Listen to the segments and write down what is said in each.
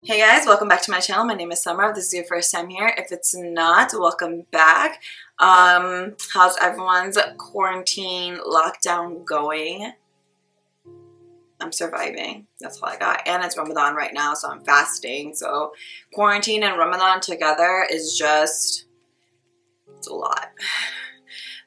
Hey guys, welcome back to my channel. My name is Summer. If this is your first time here, if it's not, welcome back. How's everyone's quarantine lockdown going? I'm surviving. That's all I got. And it's Ramadan right now, so I'm fasting. So quarantine and Ramadan together is just, it's a lot.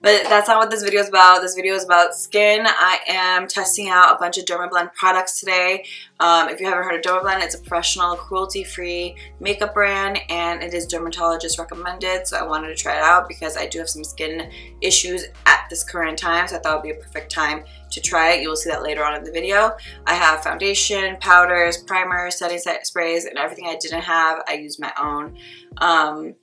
But that's not what this video is about. This video is about skin. I am testing out a bunch of Dermablend products today. If you haven't heard of Dermablend, it's a professional, cruelty-free makeup brand, and it is dermatologist recommended. So I wanted to try it out because I do have some skin issues at this current time. So I thought it would be a perfect time to try it. You will see that later on in the video. I have foundation, powders, primers, setting sprays, and everything I didn't have, I used my own.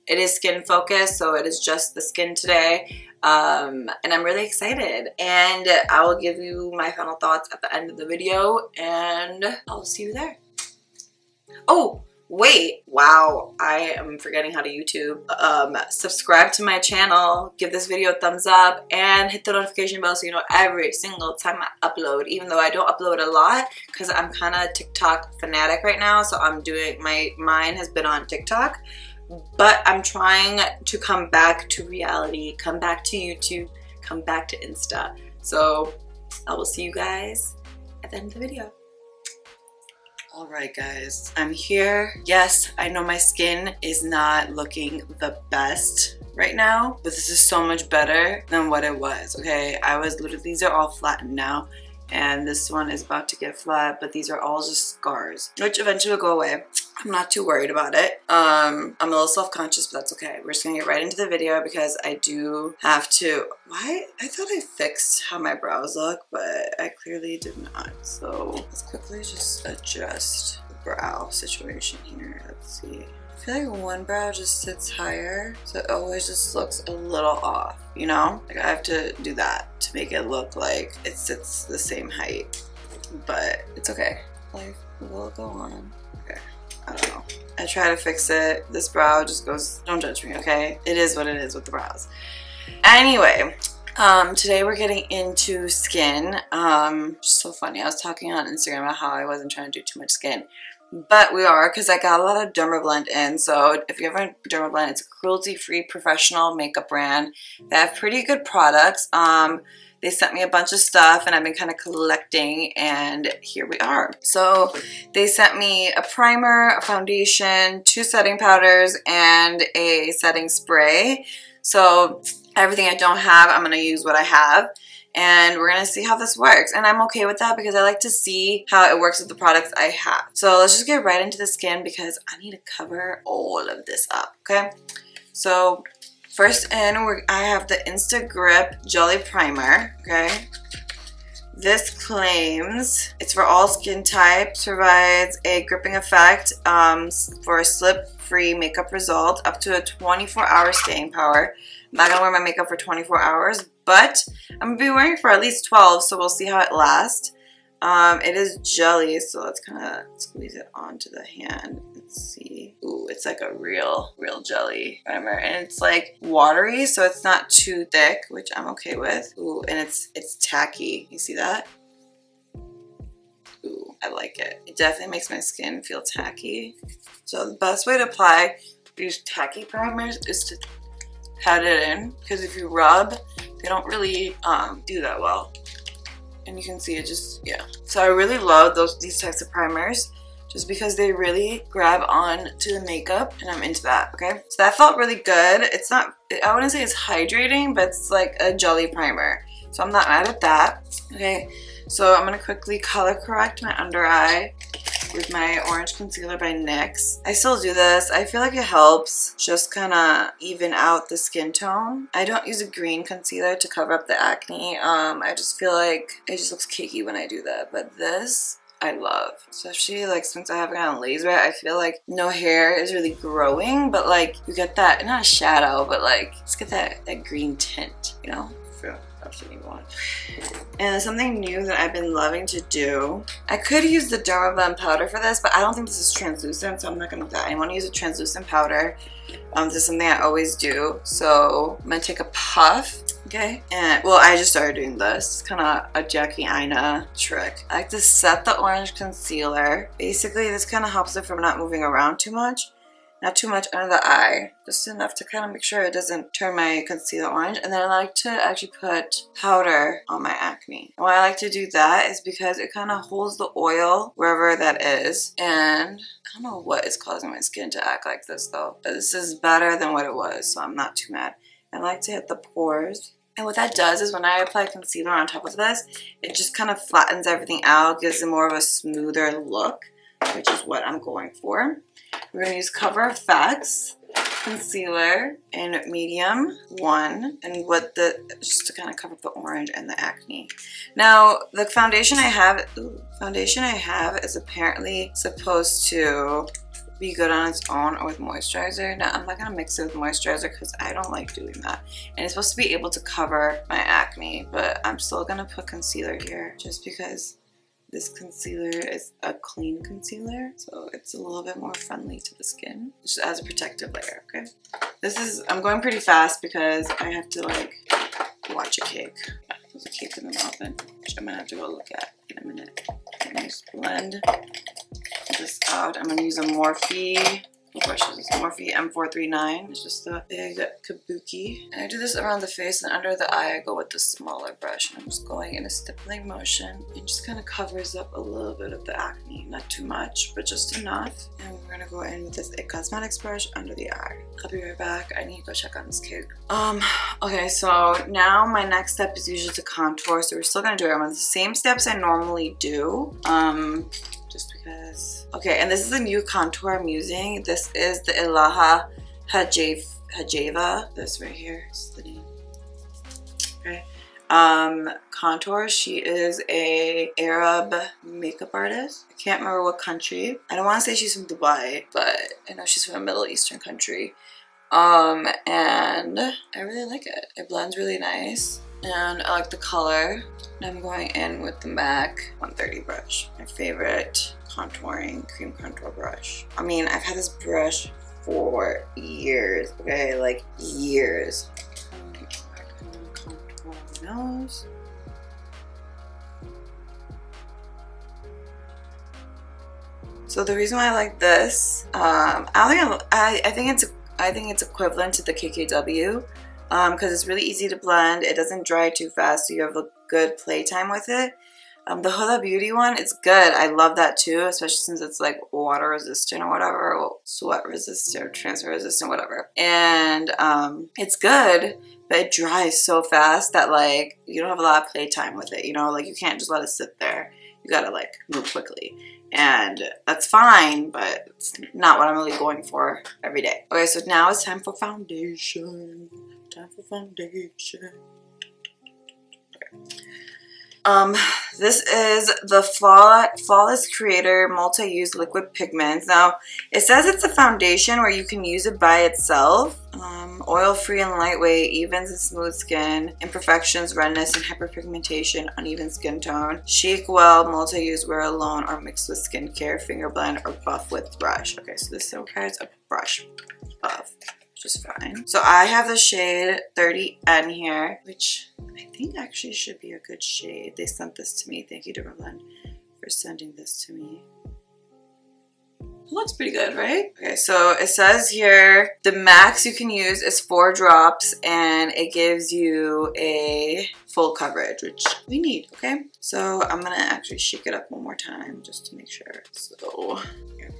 It is skin focused, so it is just the skin today. And I'm really excited, and I will give you my final thoughts at the end of the video, and I'll see you there. Oh, wait, wow, I am forgetting how to YouTube. Subscribe to my channel, give this video a thumbs up, and hit the notification bell so you know every single time I upload, even though I don't upload a lot because I'm kind of TikTok fanatic right now. So I'm doing, mine has been on TikTok, but I'm trying to come back to reality, come back to YouTube, come back to Insta. So I will see you guys at the end of the video. Alright guys, I'm here. Yes, I know my skin is not looking the best right now, but this is so much better than what it was, okay? These are all flattened now, and this one is about to get flat, but these are all just scars, which eventually will go away. I'm not too worried about it. I'm a little self-conscious, but that's okay. We're just gonna get right into the video because I do have to. Why? I thought I fixed how my brows look, but I clearly did not. So let's quickly just adjust the brow situation here. Let's see. I feel like one brow just sits higher, so it always just looks a little off, you know? Like I have to do that to make it look like it sits the same height, but it's okay. Life will go on. Okay. I don't know. I try to fix it. This brow just goes, don't judge me, okay? It is what it is with the brows. Anyway, today we're getting into skin. So funny. I was talking on Instagram about how I wasn't trying to do too much skin, but we are, because I got a lot of Dermablend in. So if you ever have Dermablend, it's a cruelty-free professional makeup brand. They have pretty good products. They sent me a bunch of stuff and I've been kind of collecting, and here we are. So they sent me a primer, a foundation, 2 setting powders, and a setting spray. So everything I don't have, I'm going to use what I have. And we're going to see how this works. And I'm okay with that because I like to see how it works with the products I have. So let's just get right into the skin because I need to cover all of this up, okay? So first in, I have the Insta-grip Jelly primer, okay? This claims it's for all skin types, provides a gripping effect for a slip-free makeup result, up to a 24-hour staying power. I'm not gonna wear my makeup for 24 hours, but I'm gonna be wearing it for at least 12, so we'll see how it lasts. It is jelly, so let's kind of squeeze it onto the hand. Let's see. Ooh, it's like a real jelly primer, and it's like watery, so it's not too thick, which I'm okay with. Ooh, and it's tacky. You see that? Ooh, I like it. It definitely makes my skin feel tacky. So the best way to apply these tacky primers is to pat it in, because if you rub, they don't really do that well. And you can see it just, yeah. So I really love these types of primers just because they really grab on to the makeup, and I'm into that, okay? So that felt really good. It's not, I wouldn't say it's hydrating, but it's like a jelly primer. So I'm not mad at that, okay? So I'm gonna quickly color correct my under eye with my orange concealer by NYX. I still do this. I feel like it helps just kind of even out the skin tone. I don't use a green concealer to cover up the acne. I just feel like it just looks cakey when I do that. But this, I love. Especially like since I have kind of laser, I feel like no hair is really growing, but like you get that, not a shadow, but like just get that green tint, you know? That's what you want. And something new that I've been loving to do, I could use the Dermablend powder for this, but I don't think this is translucent, so I'm not gonna do that. I want to use a translucent powder. This is something I always do. So I'm gonna take a puff. Okay, and well, I just started doing this. It's kind of a Jackie Aina trick. I like to set the orange concealer. Basically, this kind of helps it from not moving around too much. Not too much under the eye, just enough to kind of make sure it doesn't turn my concealer orange. And then I like to actually put powder on my acne. And why I like to do that is because it kind of holds the oil wherever that is. And I don't know what is causing my skin to act like this though, but this is better than what it was, so I'm not too mad. I like to hit the pores. And what that does is when I apply concealer on top of this, it just kind of flattens everything out, gives it more of a smoother look, which is what I'm going for. We're going to use CoverFX concealer in medium 1, and just to kind of cover up the orange and the acne. Now the foundation I have is apparently supposed to be good on its own or with moisturizer. Now I'm not gonna mix it with moisturizer because I don't like doing that, and it's supposed to be able to cover my acne, but I'm still gonna put concealer here just because this concealer is a clean concealer, so it's a little bit more friendly to the skin, just as a protective layer. Okay, I'm going pretty fast because I have to like watch a cake. There's a cake in the oven, which I'm gonna have to go look at in a minute. Let me just blend this out. I'm gonna use a Morphe. What brush is this? Morphe M439. It's just a big kabuki. And I do this around the face, and under the eye I go with the smaller brush. And I'm just going in a stippling motion. It just kind of covers up a little bit of the acne. Not too much, but just enough. And we're gonna go in with this Nyx Cosmetics brush under the eye. I'll be right back. I need to go check on this cake. Okay, so now my next step is usually to contour. So we're still gonna do it on the same steps I normally do. Just because. Okay, and this is a new contour I'm using. This is the Ilaha Hajiveva. This right here is the name. Okay. Contour. She is a Arab makeup artist. I can't remember what country. I don't want to say she's from Dubai, but I know she's from a Middle Eastern country. And I really like it. It blends really nice. And I like the color. And I'm going in with the MAC 130 brush. My favorite contouring cream contour brush. I mean, I've had this brush for years, okay? Like years. Contour my nose. So the reason why I like this, I think it's equivalent to the KKW. Because it's really easy to blend. It doesn't dry too fast, so you have a good playtime with it. The Huda Beauty one, it's good. I love that too, especially since it's like water resistant or whatever, or sweat resistant or transfer resistant, whatever. And it's good, but it dries so fast that like you don't have a lot of playtime with it. You know, like you can't just let it sit there. You gotta like move quickly. And that's fine, but it's not what I'm really going for every day. Okay, so now it's time for foundation. Time for foundation. Okay. This is the Flawless Creator Multi-Use Liquid Pigments. Now, it says it's a foundation where you can use it by itself. Oil-free and lightweight, evens and smooth skin, imperfections, redness, and hyperpigmentation, uneven skin tone. Shake well, multi-use, wear alone, or mix with skincare, finger blend, or buff with brush. Okay, so this requires a brush buff, which is fine. So I have the shade 30N here, which I think actually should be a good shade. They sent this to me. Thank you, Dermablend, for sending this to me. It looks pretty good, right? Okay, so it says here the max you can use is 4 drops, and it gives you a full coverage, which we need, okay? So I'm gonna actually shake it up one more time just to make sure. So here,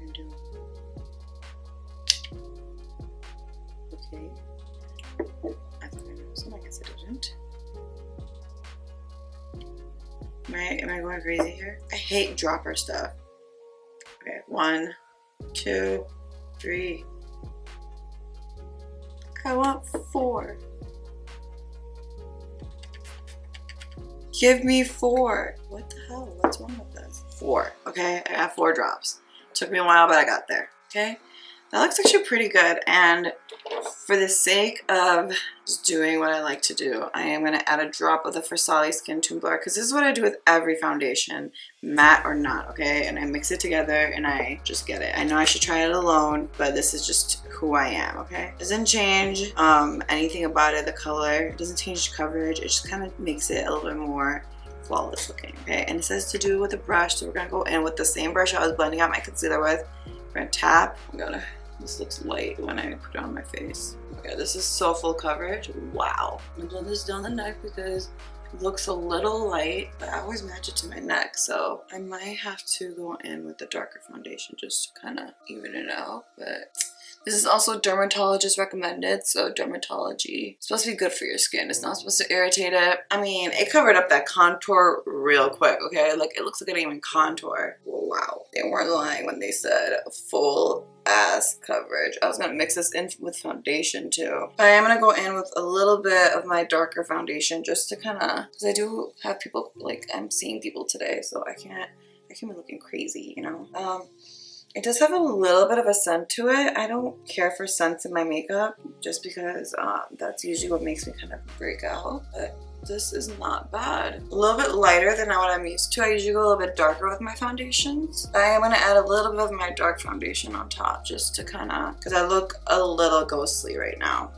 I'm gonna do. Okay. I thought I noticed it, I guess I didn't. Am I going crazy here? I hate dropper stuff. Okay, 1, 2, 3. I want 4. Give me 4. What the hell? What's wrong with this? 4. Okay, I got 4 drops. Took me a while, but I got there. Okay. That looks actually pretty good, and for the sake of just doing what I like to do, I am going to add a drop of the Versali Skin Tone Blur, because this is what I do with every foundation, matte or not, okay? And I mix it together and I just get it. I know I should try it alone, but this is just who I am, okay? It doesn't change anything about it, the color. It doesn't change the coverage. It just kind of makes it a little bit more flawless looking, okay? And it says to do it with a brush, so we're going to go in with the same brush I was blending out my concealer with. We're going to tap. This looks light when I put it on my face. Okay, this is so full coverage. Wow. I'm gonna blend this down the neck because it looks a little light, but I always match it to my neck, so I might have to go in with the darker foundation just to kind of even it out. But this is also dermatologist recommended, so dermatology is supposed to be good for your skin. It's not supposed to irritate it. I mean, it covered up that contour real quick, okay? Like, it looks like it didn't even contour. Wow. They weren't lying when they said full ass coverage. I was gonna mix this in with foundation too. But I am gonna go in with a little bit of my darker foundation just to kind of, because I do have people, like, I'm seeing people today, so I can't be looking crazy, you know? It does have a little bit of a scent to it. I don't care for scents in my makeup just because that's usually what makes me kind of break out. But this is not bad. A little bit lighter than what I'm used to. I usually go a little bit darker with my foundations. I am going to add a little bit of my dark foundation on top just to kind of, because I look a little ghostly right now.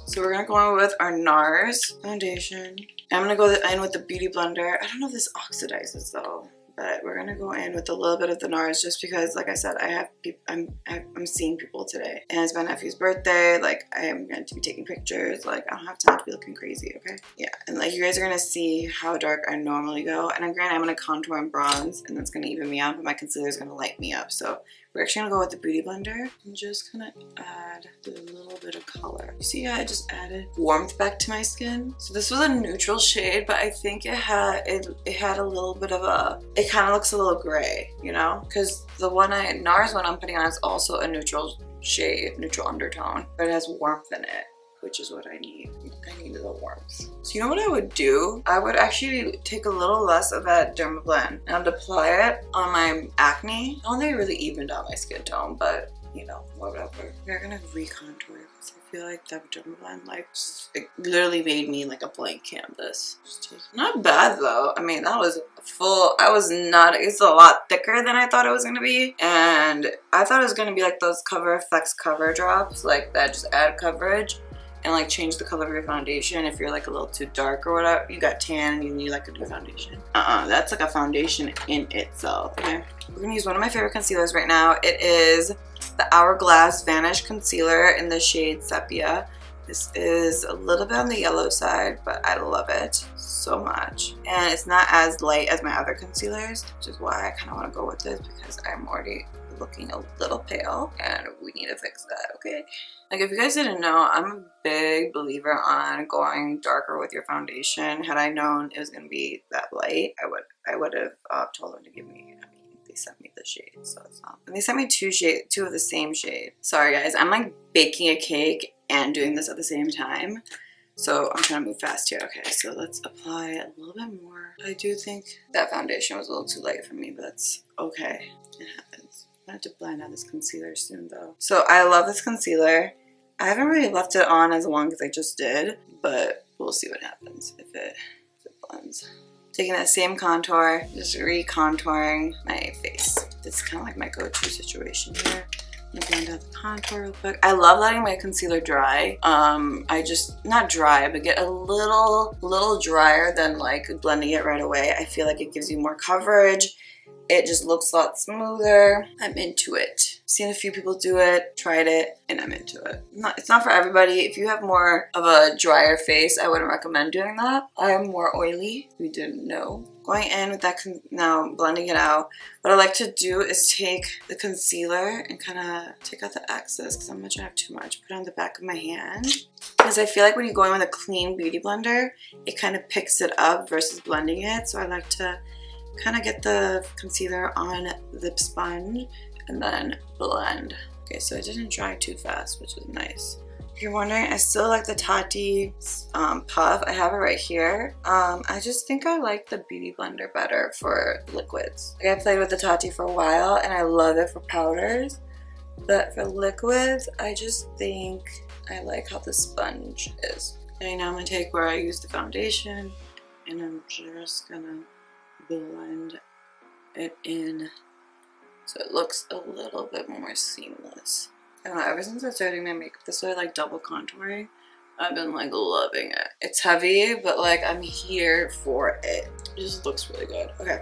So we're going to go in with our Nars foundation. I'm going to go in with the Beauty Blender. I don't know if this oxidizes though, but we're gonna go in with a little bit of the Nars just because, like I said, I'm seeing people today, and it's my nephew's birthday. Like, I am going to be taking pictures. Like, I don't have time to be looking crazy, okay? Yeah, and like, you guys are gonna see how dark I normally go, and granted, I'm gonna contour and bronze, and that's gonna even me out, but my concealer is gonna light me up. So we're actually gonna go with the Beauty Blender and just kind of add a little bit of color. You see how I just added warmth back to my skin? So this was a neutral shade, but I think it had a little bit of a, it kind of looks a little gray, you know? Because the Nars one I'm putting on is also a neutral shade, neutral undertone, but it has warmth in it, which is what I need. I need the warmth. So you know what I would do? I would actually take a little less of that Dermablend and apply it on my acne. I don't think it really evened out my skin tone, but you know, whatever. We're gonna recontour because I feel like that Dermablend, like, it literally made me like a blank canvas. Not bad though. I mean, that was full. It's a lot thicker than I thought it was gonna be, and I thought it was gonna be like those CoverFX cover drops, like that just add coverage and like change the color of your foundation if you're like a little too dark or whatever. You got tan and you need like a new foundation. That's like a foundation in itself. Okay, we're gonna use one of my favorite concealers right now. It is the Hourglass Vanish concealer in the shade Sepia. This is a little bit on the yellow side, but I love it so much. And it's not as light as my other concealers, which is why I kind of want to go with this, because I'm already looking a little pale and we need to fix that, okay? Like, if you guys didn't know, I'm a big believer on going darker with your foundation. Had I known it was going to be that light, I would have told them to give me, I mean, they sent me the shade, so it's not. And they sent me two of the same shade. Sorry guys, I'm like baking a cake and doing this at the same time, so I'm trying to move fast here. Okay, so let's apply a little bit more. I do think that foundation was a little too light for me, but that's okay. It happens. I'm gonna have to blend out this concealer soon though. So I love this concealer. I haven't really left it on as long as I just did, but we'll see what happens if it blends. Taking that same contour, just re-contouring my face. It's kind of like my go-to situation here. I'm gonna blend out the contour real quick. I love letting my concealer dry. Not dry, but get a little drier than like blending it right away. I feel like it gives you more coverage. It just looks a lot smoother. I'm into it. Seen a few people do it, tried it, and I'm into it. It's not for everybody. If you have more of a drier face, I wouldn't recommend doing that. I am more oily, if you didn't know. Going in with that, now blending it out. What I like to do is take the concealer and kind of take out the excess, because I'm not trying to have too much. Put it on the back of my hand. Because I feel like when you go in with a clean beauty blender, it kind of picks it up versus blending it. So I like to kind of get the concealer on the sponge and then blend. Okay, so it didn't dry too fast, which is nice. If you're wondering, I still like the Tati puff. I have it right here. I just think I like the Beauty Blender better for liquids. Like, I played with the Tati for a while and I love it for powders, But for liquids, I just think I like how the sponge is. Okay, now I'm gonna take where I used the foundation and I'm just gonna blend it in so it looks a little bit more seamless. I don't know, ever since I started doing my makeup this way, like double contouring, I've been like loving it. It's heavy, but like I'm here for it. It just looks really good. Okay,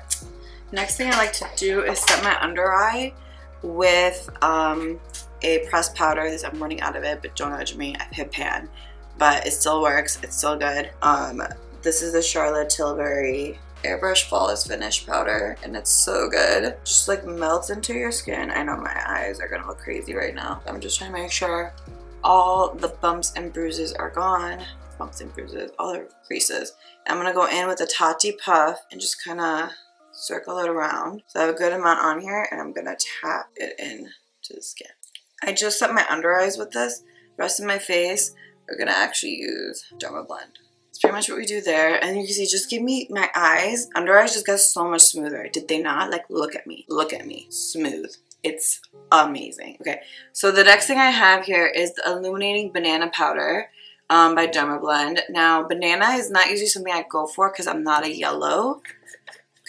next thing I like to do is set my under eye with a pressed powder. I'm running out of it, but don't judge me. I hit pan, but it still works. It's still good. This is the Charlotte Tilbury Airbrush Flawless Finish powder, and it's so good. Just like melts into your skin. I know my eyes are gonna look crazy right now. I'm just trying to make sure all the bumps and bruises are gone. Bumps and bruises, all the creases. I'm gonna go in with a Tati puff and just kind of circle it around. So I have a good amount on here, and I'm gonna tap it in to the skin. I just set my under eyes with this. The rest of my face, we're gonna actually use Dermablend. It's pretty much what we do there. And you can see, just give me my eyes. Under eyes just got so much smoother. Did they not? Like, look at me. Look at me. Smooth. It's amazing. Okay, so the next thing I have here is the Illuminating Banana powder by Dermablend. Now, banana is not usually something I go for because I'm not a yellow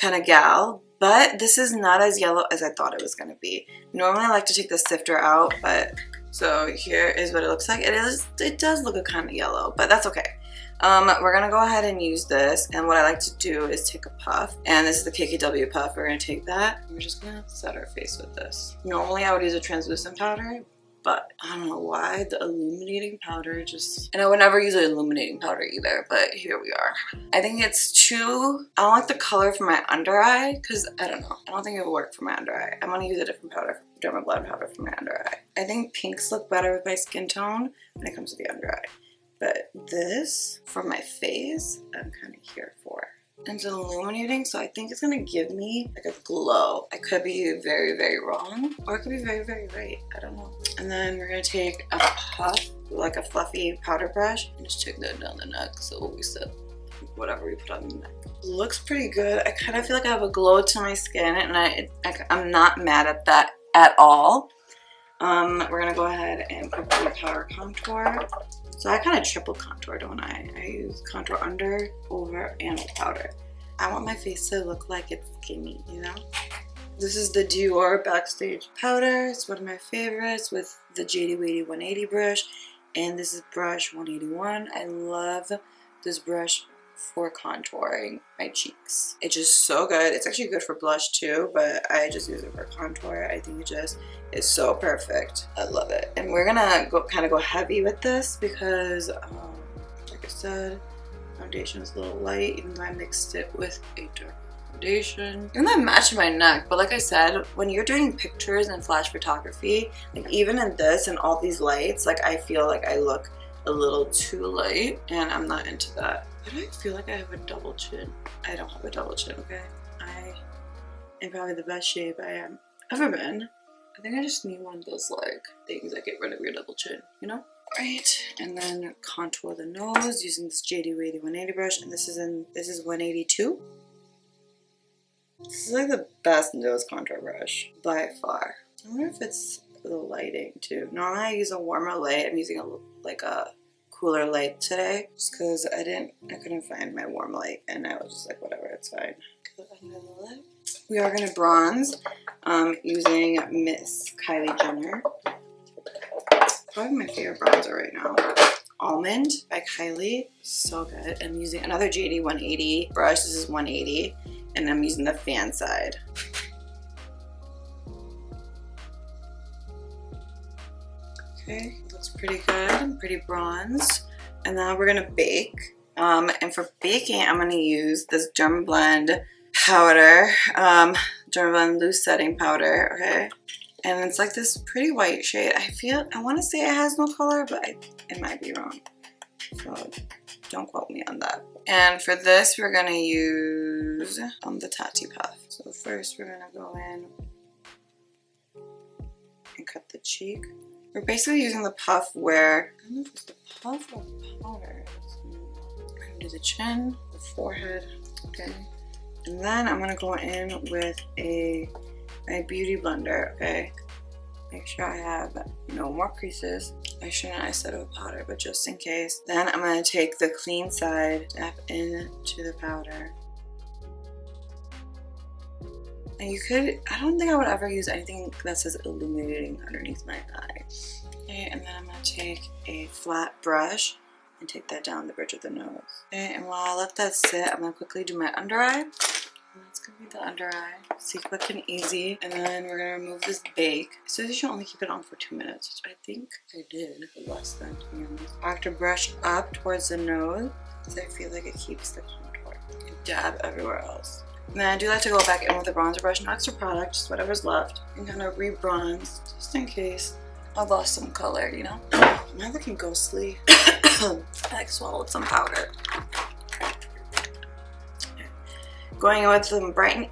kind of gal, but this is not as yellow as I thought it was going to be. Normally I like to take the sifter out, but so here is what it looks like. It does look a kind of yellow, but that's okay. We're gonna go ahead and use this, and what I like to do is take a puff, and this is the KKW puff. We're gonna take that, and we're just gonna set our face with this. Normally I would use a translucent powder, but I don't know why the illuminating powder just, and I would never use an illuminating powder either, but here we are. I think it's too, I don't like the color for my under eye, because I don't know, I don't think it would work for my under eye. I'm gonna use a different powder, Dermablend powder for my under eye. I think pinks look better with my skin tone when it comes to the under eye. But this, for my face, I'm kind of here for. And it's illuminating, so I think it's going to give me like a glow. I could be very, very wrong, or it could be very, very right. I don't know. And then we're going to take a puff, like a fluffy powder brush, and just take that down the neck, so we set whatever we put on the neck. Looks pretty good. I kind of feel like I have a glow to my skin, and I'm not mad at that at all. We're going to go ahead and put the powder contour. So I kind of triple contour, don't I? I use contour under, over, and powder. I want my face to look like it's skinny, you know? This is the Dior Backstage powder. It's one of my favorites with the JD Weighty 180 brush. And this is brush 181. I love this brush for contouring my cheeks. It's just so good. It's actually good for blush too, but I just use it for contour. I think it just is so perfect. I love it. And we're gonna kind of go heavy with this because, like I said, foundation is a little light, even though I mixed it with a dark foundation. And that matched my neck, but like I said, when you're doing pictures and flash photography, like even in this and all these lights, like I feel like I look a little too light, and I'm not into that. But I feel like I have a double chin. I don't have a double chin, okay? I am probably the best shape I have ever been. I think I just need one of those like things that get rid of your double chin, you know? Right, and then contour the nose using this JD Weighty 180 brush, and this is 182. This is like the best nose contour brush by far. I wonder if it's the lighting too. Normally I use a warmer light. I'm using a cooler light today just because I couldn't find my warm light, and I was just like, whatever, it's fine. We are gonna bronze using Miss Kylie Jenner. Probably my favorite bronzer right now. Almond by Kylie, so good. I'm using another JD 180 brush. This is 180, and I'm using the fan side. Okay, looks pretty good, pretty bronzed. And now we're gonna bake. And for baking, I'm gonna use this Dermablend powder, Dermablend loose setting powder, okay? And it's like this pretty white shade. I wanna say it has no color, but it might be wrong. So don't quote me on that. And for this, we're gonna use the Tati puff. So first we're gonna go in and cut the cheek. We're basically using the puff where, I don't know if it's the puff or powder. I'm gonna do the chin, the forehead, okay? And then I'm gonna go in with my beauty blender, okay? Make sure I have no more creases. I shouldn't have said with powder, but just in case. Then I'm going to take the clean side, dab into the powder. And you could, I don't think I would ever use anything that says illuminating underneath my eye. Okay, and then I'm going to take a flat brush and take that down the bridge of the nose. Okay, and while I let that sit, I'm going to quickly do my under eye. That's going to be the under eye. See, quick and easy. And then we're going to remove this bake. So you should only keep it on for 2 minutes, which I think I did less than 2 minutes. I have to brush up towards the nose because I feel like it keeps the contour. And dab everywhere else. And then I do like to go back in with a bronzer brush, no extra product, just whatever's left. And kind of re-bronze, just in case I lost some color, you know? Am I looking ghostly? I like swallowed some powder. Going in with some brightening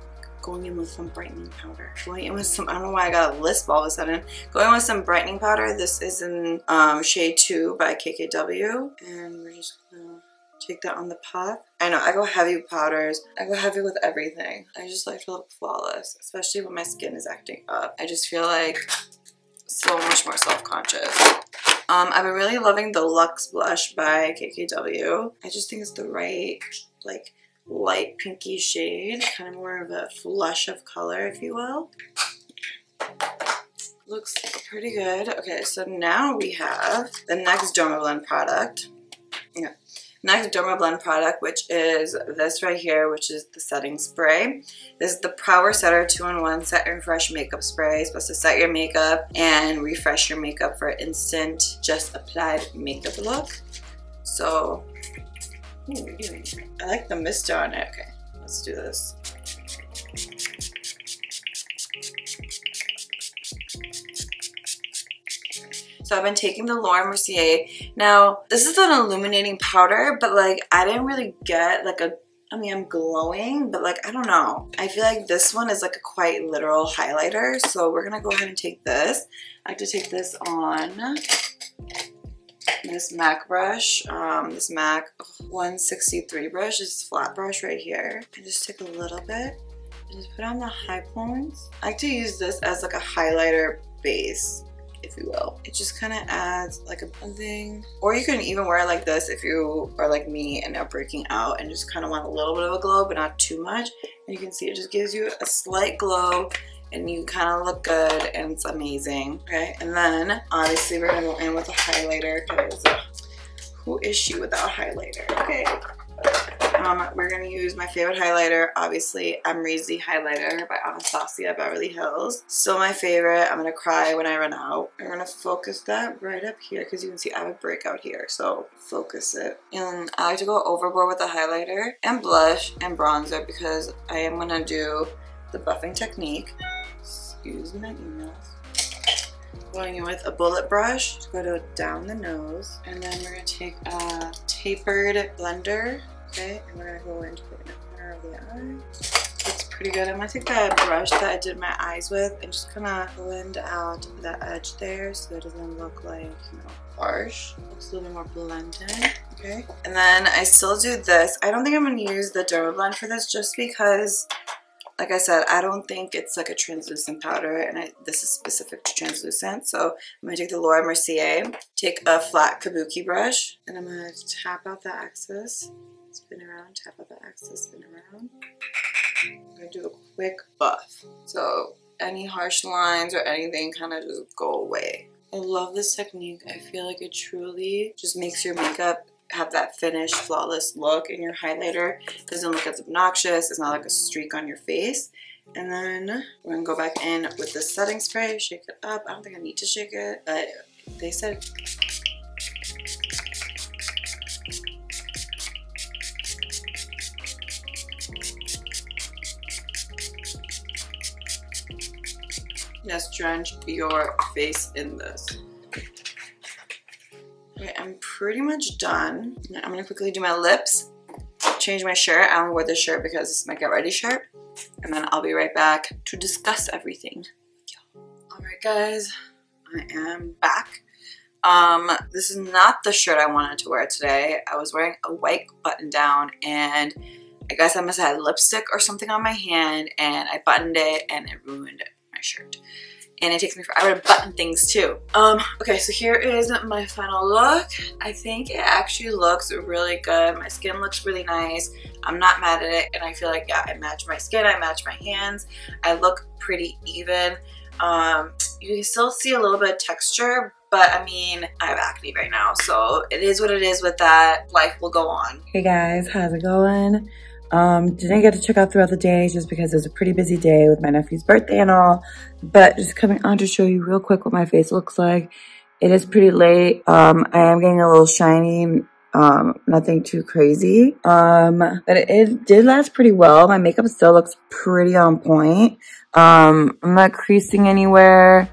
powder. Going in with some, I don't know why I got a lisp all of a sudden. Going with some brightening powder. This is in shade 2 by KKW. And we're just gonna take that on the puff. I know, I go heavy with powders. I go heavy with everything. I just like to look flawless, especially when my skin is acting up. I just feel like so much more self-conscious. I've been really loving the Lux Blush by KKW. I just think it's the right, like, light pinky shade, kind of more of a flush of color, if you will. Looks pretty good. Okay, so now we have the next Dermablend product. Yeah, next Dermablend product, which is this right here, which is the setting spray. This is the Power Setter 2-in-1 Set and Refresh Makeup Spray. It's supposed to set your makeup and refresh your makeup for instant, just applied makeup look. So ooh, I like the mister on it. Okay, let's do this. So I've been taking the Mercier. Now, this is an illuminating powder, but like I didn't really get like a, I mean, I'm glowing, but like, I don't know. I feel like this one is like a quite literal highlighter. So we're gonna go ahead and take this. I like to take this on this MAC brush, this MAC 163 brush, this flat brush right here. And just take a little bit and just put on the high points. I like to use this as like a highlighter base, if you will. It just kind of adds like a thing. Or you can even wear it like this if you are like me and are breaking out and just kind of want a little bit of a glow, but not too much. And you can see it just gives you a slight glow and you kind of look good and it's amazing. Okay, and then obviously we're gonna go in with a highlighter because who is she without highlighter? Okay, we're gonna use my favorite highlighter, obviously Amrexy highlighter by Anastasia Beverly Hills. Still my favorite. I'm gonna cry when I run out. I'm gonna focus that right up here because you can see I have a breakout here, so focus it. And I like to go overboard with the highlighter and blush and bronzer because I am gonna do the buffing technique. Excuse my emails. Going in with a bullet brush to go to down the nose, and then we're gonna take a tapered blender, okay, and we're gonna go into the inner corner of the eye. Looks pretty good. I'm gonna take that brush that I did my eyes with and just kind of blend out the edge there so it doesn't look like, you know, harsh. It looks a little bit more blended. Okay, and then I still do this. I don't think I'm gonna use the Dermablend for this just because, like I said, I don't think it's like a translucent powder, and this is specific to translucent. So I'm going to take the Mercier, take a flat kabuki brush, and I'm going to tap out the excess, spin around, tap out the excess, spin around. I'm going to do a quick buff. So any harsh lines or anything kind of just go away. I love this technique. I feel like it truly just makes your makeup have that finished, flawless look, and your highlighter doesn't look as obnoxious. It's not like a streak on your face. And then we're gonna go back in with the setting spray, shake it up. I don't think I need to shake it, but they said just drench your face in this. Okay, I'm pretty much done. I'm gonna quickly do my lips, change my shirt. I only wore this shirt because it's my get ready shirt. And then I'll be right back to discuss everything. Alright guys, I am back. This is not the shirt I wanted to wear today. I was wearing a white button down and I guess I must have had lipstick or something on my hand and I buttoned it and it ruined my shirt. and it takes me forever to button things too. Okay, so here is my final look. I think it actually looks really good. My skin looks really nice. I'm not mad at it, and I feel like, yeah, I match my skin, I match my hands. I look pretty even. You can still see a little bit of texture, but I mean, I have acne right now, so it is what it is with that. Life will go on. Hey guys, how's it going? Didn't get to check out throughout the day just because it was a pretty busy day with my nephew's birthday and all, but just coming on to show you real quick what my face looks like. It is pretty late. I am getting a little shiny, nothing too crazy, but it did last pretty well. My makeup still looks pretty on point. I'm not creasing anywhere.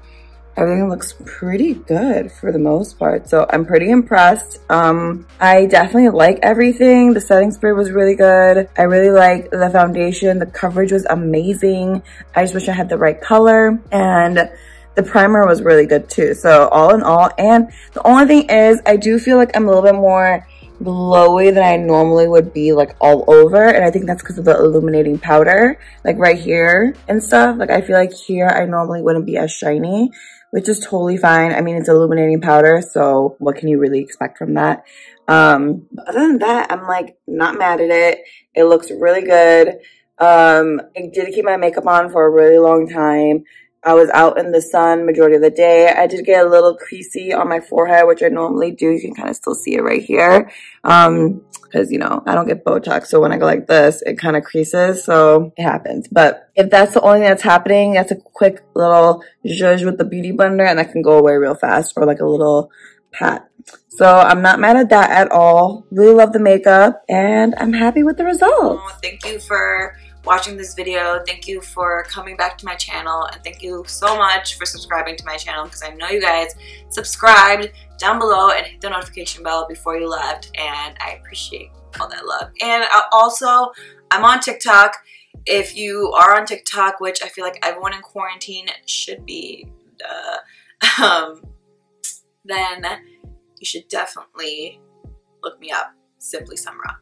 Everything looks pretty good for the most part, so I'm pretty impressed. I definitely like everything. The setting spray was really good. I really like the foundation. The coverage was amazing. I just wish I had the right color, and the primer was really good too. So all in all, and the only thing is I do feel like I'm a little bit more glowy than I normally would be, like all over, and I think that's because of the illuminating powder, like right here and stuff. Like I feel like here I normally wouldn't be as shiny, which is totally fine. I mean, it's illuminating powder, so what can you really expect from that? But other than that, I'm like not mad at it. It looks really good. I did keep my makeup on for a really long time. I was out in the sun majority of the day. I did get a little creasy on my forehead, which I normally do. You can kind of still see it right here. Because, you know, I don't get Botox. So when I go like this, it kind of creases. So it happens. But if that's the only thing that's happening, that's a quick little zhuzh with the beauty blender, and that can go away real fast, or like a little pat. So I'm not mad at that at all. Really love the makeup, and I'm happy with the results. Thank you for watching this video. Thank you for coming back to my channel, and thank you so much for subscribing to my channel, because I know you guys subscribed down below and hit the notification bell before you left, and I appreciate all that love. And also, I'm on TikTok. If you are on TikTok, which I feel like everyone in quarantine should be, then you should definitely look me up, Simplysumra.